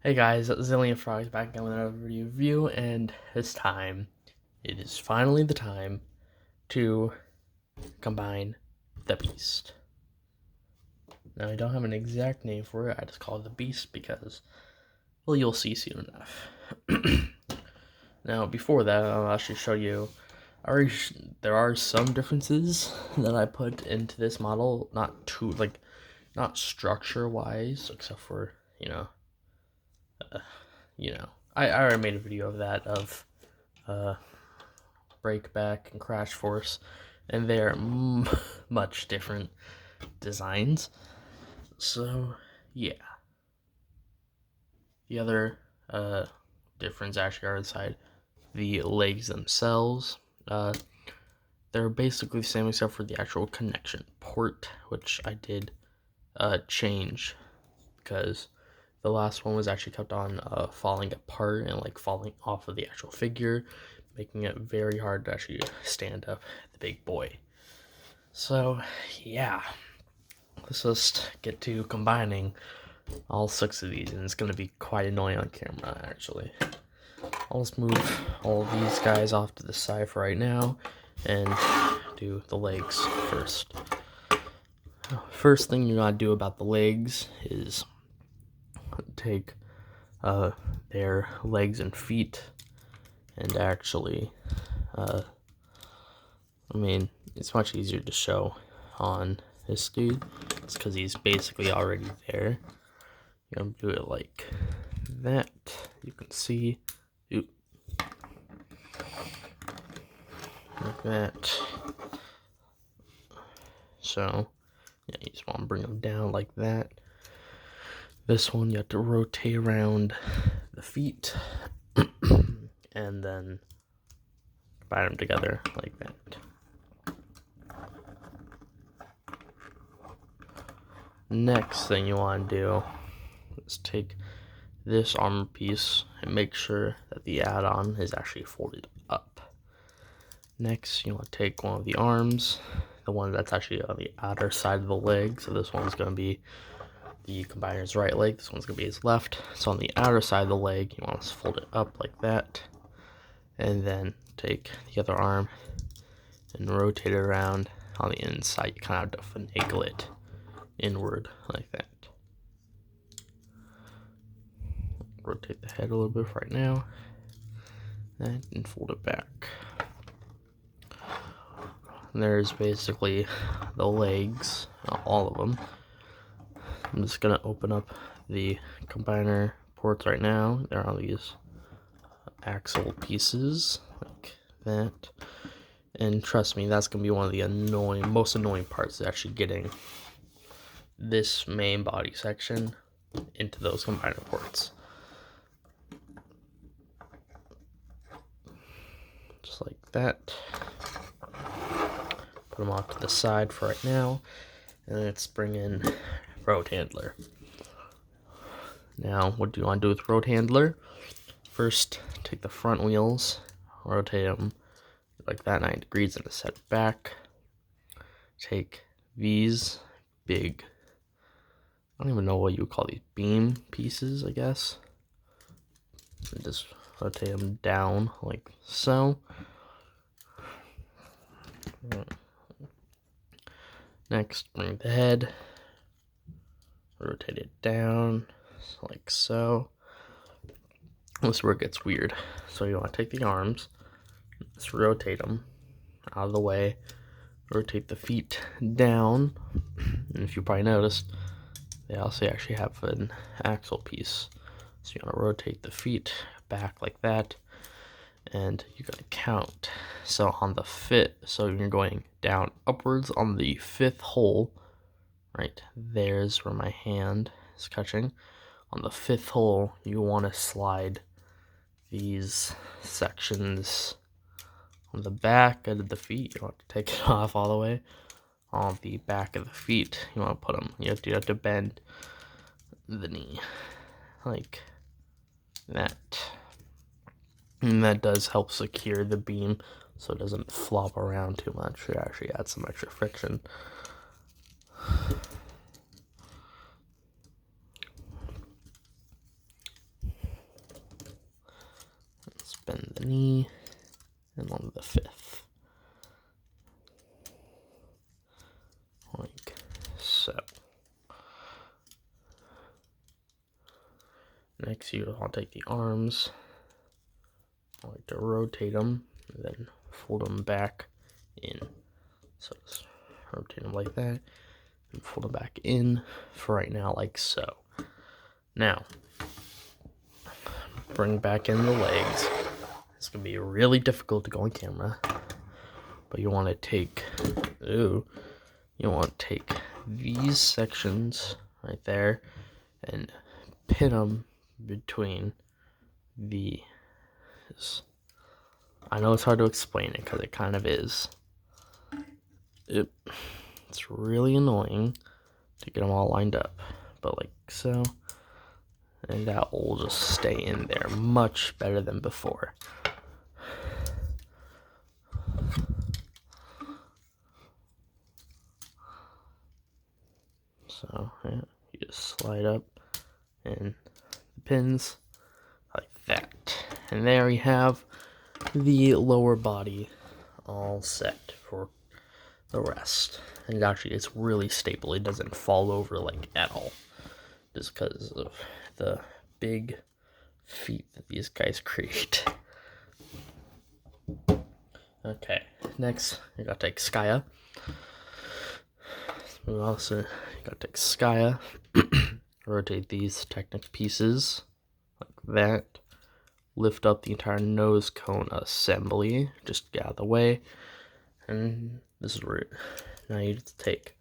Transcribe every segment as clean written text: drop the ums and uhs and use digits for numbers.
Hey guys, Zillion Frogs back again with another review, and this time it is finally the time to combine the Beast. Now, I don't have an exact name for it, I just call it the Beast because, well, you'll see soon enough. Now, before that, I'll actually show you, there are some differences that I put into this model, not structure-wise, except for, I already made a video of that, of Breakback and Crash Force, and they're much different designs. So, yeah. The other difference actually are inside the legs themselves. They're basically the same except for the actual connection port, which I did change because the last one was actually kept on falling apart and like falling off of the actual figure, making it very hard to actually stand up the big boy. So yeah, let's just get to combining all 6 of these, and it's going to be quite annoying on camera actually. I'll just move all of these guys off to the side for right now and do the legs first. First thing you gotta do about the legs is take their legs and feet and actually it's much easier to show on this dude. It's because he's basically already there. You're gonna do it like that. You can see, like that. So yeah, you just want to bring them down like that. This one you have to rotate around the feet and then bind them together like that. Next thing you want to do is take this armor piece and make sure that the add-on is actually folded up. Next, you want to take one of the arms, the one that's actually on the outer side of the leg. So this one's going to be the combiner's right leg, this one's going to be his left. So on the outer side of the leg, you want to fold it up like that. And then take the other arm and rotate it around on the inside. You kind of have to finagle it inward like that. Rotate the head a little bit right now and fold it back. And there's basically the legs, all of them. I'm just gonna open up the combiner ports right now. There are these axle pieces like that, and trust me, that's gonna be one of the most annoying parts, is actually getting this main body section into those combiner ports. Just like that. Put them off to the side for right now, and let's bring in Road Handler. Now, what do you want to do with Road Handler? First, take the front wheels, rotate them like that 90 degrees and set back. Take these big, I don't even know what you would call these, beam pieces, I guess, and just rotate them down like so. Next, bring the head, rotate it down like so. This is where it gets weird. So you want to take the arms, just rotate them out of the way, rotate the feet down, and if you probably noticed, they also actually have an axle piece. So you want to rotate the feet back like that, and you're going to count. So on the so you're going down upwards on the 5th hole, right there's where my hand is touching. On the 5th hole, you want to slide these sections on the back of the feet. You don't have to take it off all the way. On the back of the feet, you want to put them, you have to bend the knee like that. And that does help secure the beam so it doesn't flop around too much. It actually adds some extra friction. the knee, and onto the fifth. Like so. Next, you want to take the arms. I like to rotate them, and then fold them back in. So just rotate them like that, and fold them back in for right now, like so. Now, bring back in the legs. It's going to be really difficult to go on camera, but you want to take, these sections right there and pin them between these. I know it's hard to explain it because it kind of is. It's really annoying to get them all lined up, but like so, and that will just stay in there much better than before. So yeah, you just slide up and the pins like that, and there we have the lower body all set for the rest. And actually, it's really stable. It doesn't fall over like at all, just because of the big feet that these guys create. Okay, next you gotta take Skya. We also gotta take Skya, rotate these Technic pieces like that, lift up the entire nose cone assembly, just get out of the way, and this is where now you just take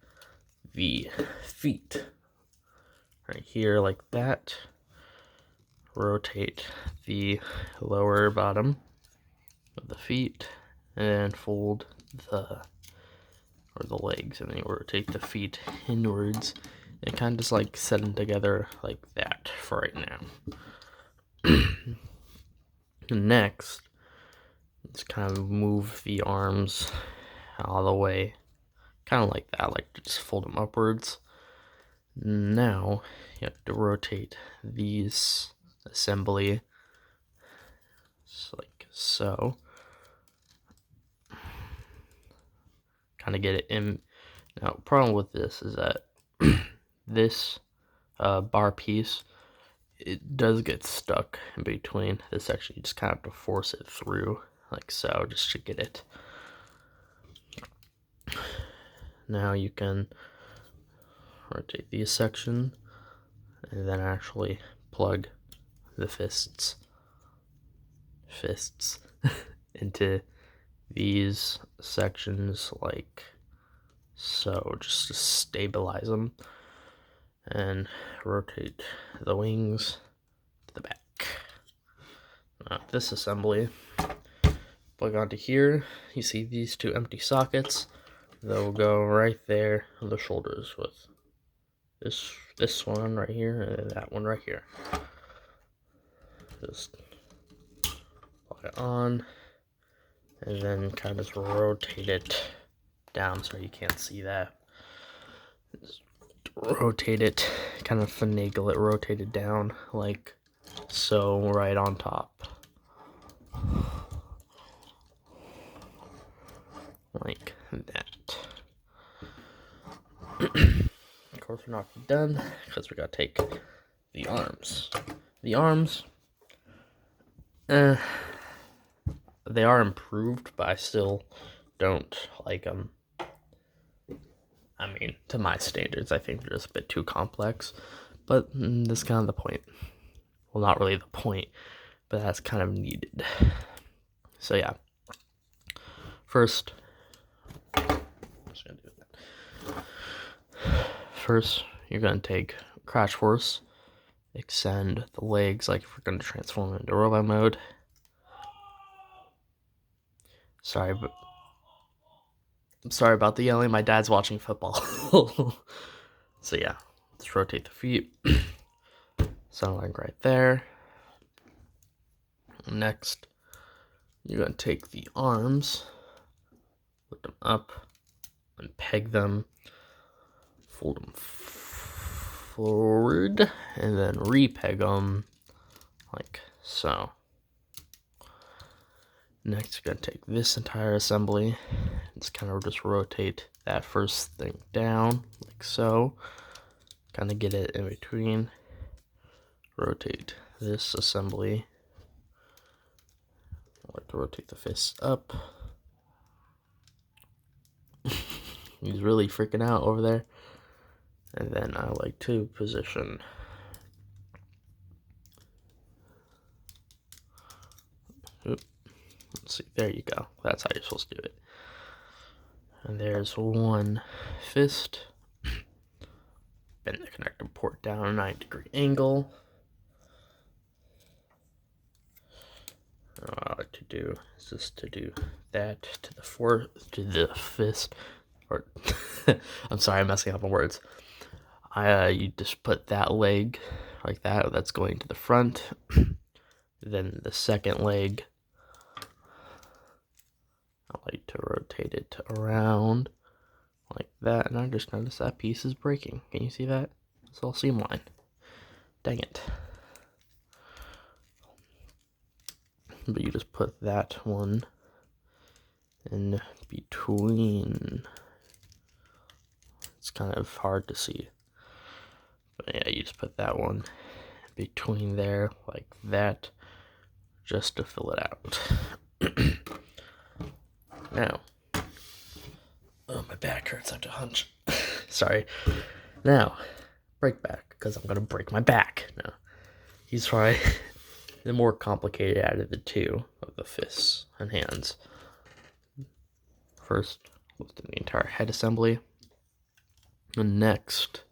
the feet right here like that, rotate the lower bottom of the feet, and fold the legs, and then you rotate the feet inwards and kind of just like set them together like that for right now. Next, let's kind of move the arms all the way, kind of like that, like just fold them upwards. Now you have to rotate these assembly just like so. Kind of get it in. Now, problem with this is that this bar piece, it does get stuck in between this section. You just kind of have to force it through like so, just to get it. Now you can rotate these section and then actually plug the fists into these sections like so, just to stabilize them, and rotate the wings to the back. Now, this assembly, plug onto here. You see these two empty sockets. They'll go right there on the shoulders with this one right here and that one right here. Just plug it on, and then kind of just rotate it down so you can't see that. Just rotate it, kind of finagle it, rotate it down like so, right on top. Like that. Of course, we're not done because we gotta take the arms. The arms, they are improved, but I still don't like them. I mean, to my standards, I think they're just a bit too complex, but that's kind of the point. Well, not really the point, but that's kind of needed. So yeah, first, you're gonna take crash force, extend the legs like if we're gonna transform into robot mode. Sorry, but I'm sorry about the yelling. My dad's watching football. So yeah, let's rotate the feet. Center line right there. Next, you're gonna take the arms, lift them up, and peg them, fold them forward, and then repeg them like so. Next, you're gonna take this entire assembly. Just kind of just rotate that first thing down, like so. Kind of get it in between. Rotate this assembly. I like to rotate the fist up. He's really freaking out over there. And then I like to position let's see, there you go. That's how you're supposed to do it. And there's one fist. Bend the connector port down a 90-degree angle. What I like to do is just to do that to the fist, or I'm sorry, I'm messing up on words. You just put that leg like that. That's going to the front. Then the second leg, I like to rotate it around like that, and I just noticed that piece is breaking. Can you see that? It's all seam line. Dang it. But you just put that one in between. It's kind of hard to see. But yeah, you just put that one between there like that, just to fill it out. Now, oh, my back hurts. I have to hunch. Sorry. Now, break back, because I'm gonna break my back. No, he's probably the more complicated out of the two of the fists and hands. First, let's do the entire head assembly. And next,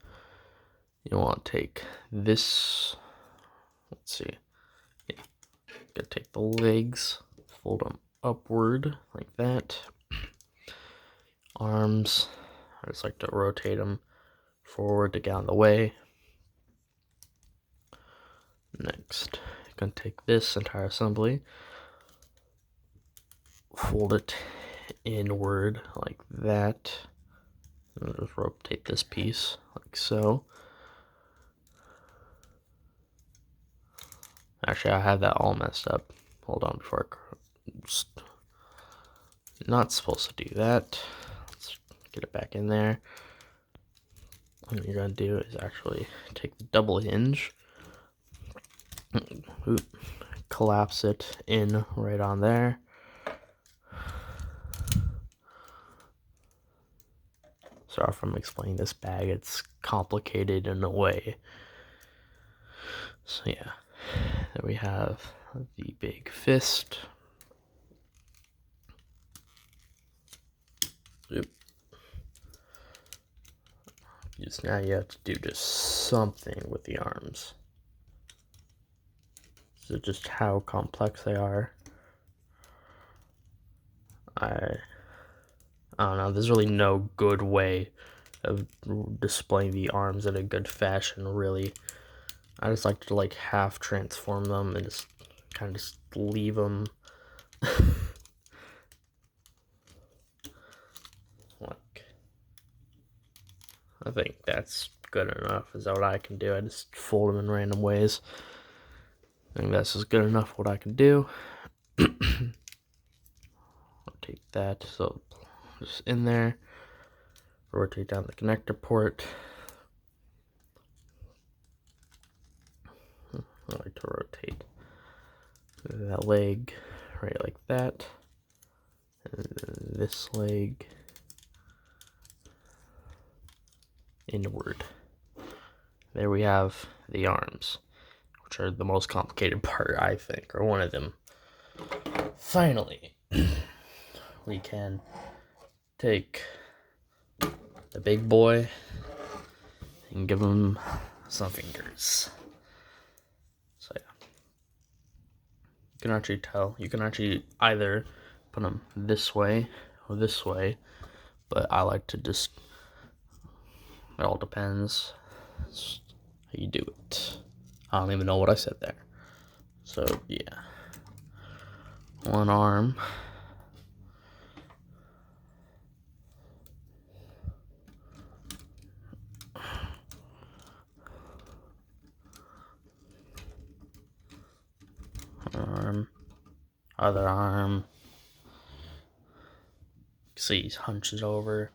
you want to take this. Let's see. Yeah, gotta take the legs, fold them upward like that. Arms, I just like to rotate them forward to get out of the way. Next, you're gonna take this entire assembly, fold it inward like that, and just rotate this piece like so. Actually, I have that all messed up. Hold on, before I not supposed to do that. Let's get it back in there. What you're gonna do is actually take the double hinge, collapse it in right on there. Sorry if I'm explaining this bag, it's complicated in a way. So yeah, then we have the big fist. Oop. Just now you have to do just something with the arms. So just how complex they are. I don't know, there's really no good way of displaying the arms in a good fashion, really. I just like to like half transform them and just kind of just leave them. Like, I think that's good enough. Is that what I can do? I just fold them in random ways. I think that's just good enough what I can do. I'll take that, so just in there. Rotate down the connector port. I like to rotate that leg right like that. And then this leg inward. There we have the arms, which are the most complicated part, I think, or one of them. Finally, we can take the big boy and give him some fingers. So yeah, you can actually tell. You can actually either put them this way or this way, but I like to just, it all depends how you do it. I don't even know what I said there. So yeah, one arm. Arm, other arm, see he hunches over.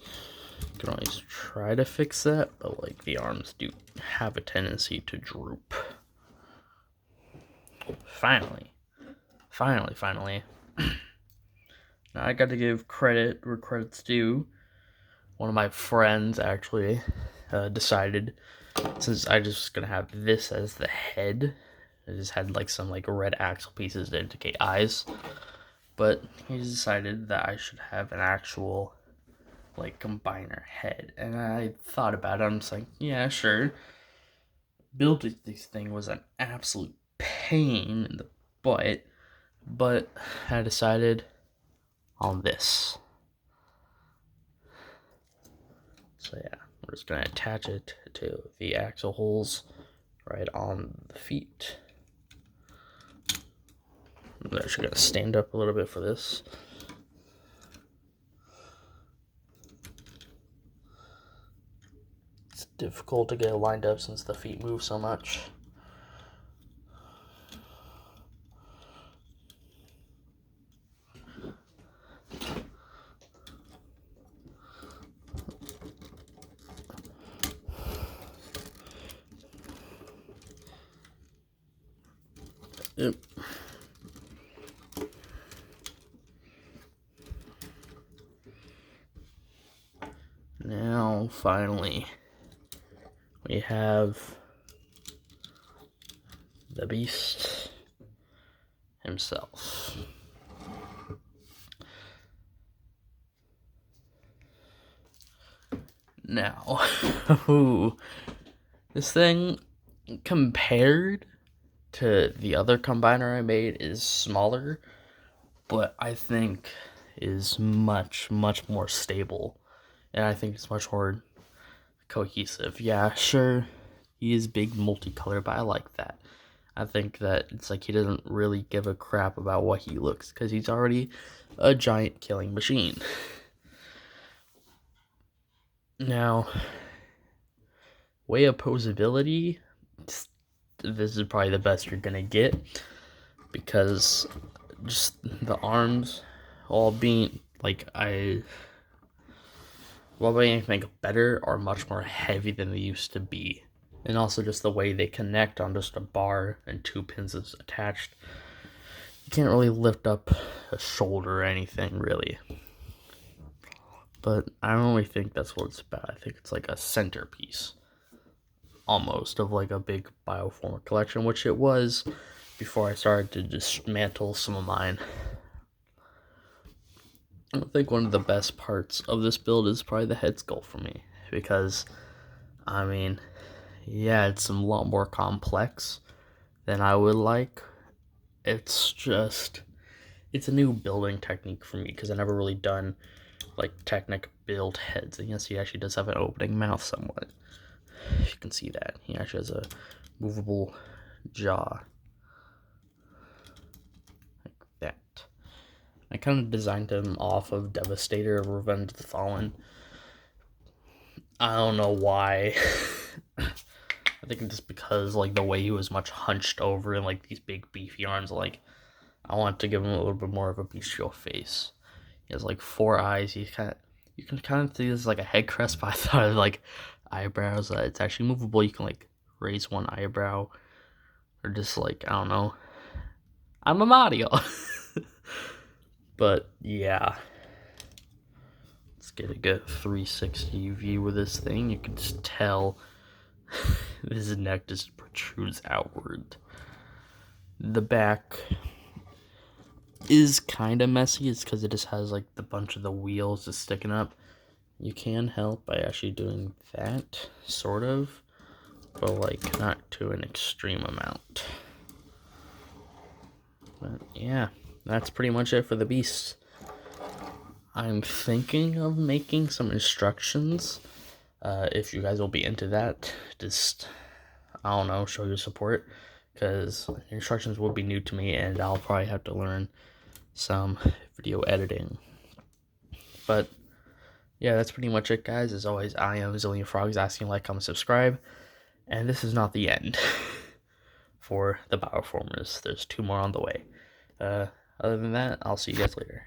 You can always try to fix that, but like the arms do have a tendency to droop. Finally. Now I got to give credit where credit's due. One of my friends actually decided, since I just gonna have this as the head, I just had like some like red axle pieces to indicate eyes, but he decided that I should have an actual like combiner head, and I thought about it. I'm just like, yeah, sure. Building this thing was an absolute pain in the butt, but I decided on this. So yeah, we're just gonna attach it to the axle holes right on the feet. I'm actually gonna stand up a little bit for this. It's difficult to get it lined up since the feet move so much. Yep. Now, finally, we have the beast himself. Now, this thing, compared to the other combiner I made, is smaller, but I think is much more stable, and I think it's much more cohesive. Yeah, sure, he is big multicolor, but I like that. I think that it's like he doesn't really give a crap about what he looks, because he's already a giant killing machine. Now, way opposability, this is probably the best you're gonna get, because just the arms all being like anything better, are much more heavy than they used to be, and also just the way they connect on just a bar and 2 pins is attached. You can't really lift up a shoulder or anything really, but I don't really think that's what it's about. I think it's like a centerpiece almost of like a big Bioformer collection, which it was before I started to dismantle some of mine. I think one of the best parts of this build is probably the head sculpt for me, because I mean, yeah, it's a lot more complex than I would like. It's a new building technique for me, because I never really done like Technic build heads. And yes, he actually does have an opening mouth somewhat. You can see that he actually has a movable jaw like that. I kind of designed him off of Devastator of Revenge of the Fallen. I don't know why. I think just because like the way he was much hunched over and like these big beefy arms, like I want to give him a little bit more of a bestial face. He has like 4 eyes. You can kind of see this as like a head crest, but I thought of like eyebrows. It's actually movable. You can like raise one eyebrow, or just like, I don't know. I'm a Mario. But yeah, let's get a good 360 view with this thing. You can just tell his neck just protrudes outward. The back is kind of messy. It's because it just has like the bunch of the wheels just sticking up. You can help by actually doing that, sort of, but like not to an extreme amount. But yeah, that's pretty much it for the beast. I'm thinking of making some instructions. If you guys will be into that, just, I don't know, show your support, because instructions will be new to me, and I'll probably have to learn some video editing. But yeah, that's pretty much it, guys. As always, I am Zillion Frogs, asking like, comment, subscribe, and this is not the end for the Bioformers. There's 2 more on the way. Other than that, I'll see you guys later.